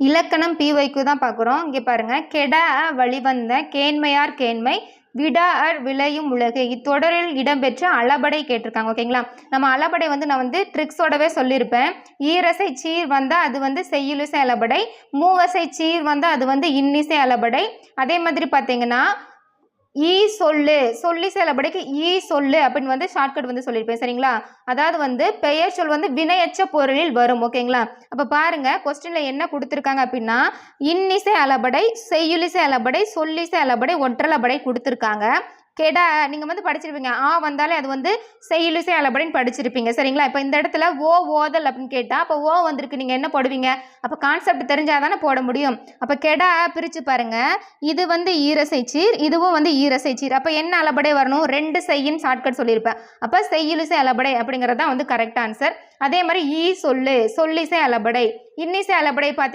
இலக்கணம் பிவைக்கு தான் பார்க்குறோம். இங்கே பாருங்கள், கெட வழிவந்த கேண்மையார் கேண்மை விடா விளையும் உலகு இத்தொடரில் இடம்பெற்ற அளபடை கேட்டிருக்காங்க. ஓகேங்களா, நம்ம அளபடை நான் ட்ரிக்ஸோடவே சொல்லியிருப்பேன். ஈரசை சீர் வந்தால் அது செய்யுளிசை அளபடை, மூவசை சீர் வந்தால் அது இன்னிசை அளபடை. அதே மாதிரி பார்த்தீங்கன்னா ஈ சொல்லு சொல்லிசை அளபடைக்கு ஈ சொல்லு அப்படின்னு ஷார்ட்கட் சொல்லியிருப்பேன். சரிங்களா, அதாவது பெயர் சொல் வினையச்ச பொருளில் வரும். ஓகேங்களா, அப்போ பாருங்க கொஸ்டின்ல என்ன கொடுத்துருக்காங்க அப்படின்னா இன்னிசை அளபடை, செய்யுளிசை அளபடை, சொல்லிசை அளபடை, ஒற்றளபடை கொடுத்துருக்காங்க. கெடா நீங்கள் படிச்சிருப்பீங்க. வந்தாலே அது செய்யுளிசை அளபடின்னு படிச்சிருப்பீங்க. சரிங்களா, இப்போ இந்த இடத்துல ஓதல் அப்படின்னு கேட்டால் அப்போ வந்திருக்கு, நீங்கள் என்ன போடுவீங்க? அப்போ கான்செப்ட் தெரிஞ்சால் தானே போட முடியும். அப்போ கெடா பிரித்து பாருங்க, இது ஈரசை சீர், இதுவும் ஈரசை சீர். அப்போ என்ன அளபடை வரணும்? 2 செய்யின்னு ஷார்ட்கட் சொல்லியிருப்பேன். அப்போ செய்யுளிசை அளபடை அப்படிங்கிறது தான் கரெக்ட் ஆன்சர். அதே மாதிரி ஈ சொல்லு சொல்லிசை அளபடை, இன்னிசை அளபடை பார்த்தீங்க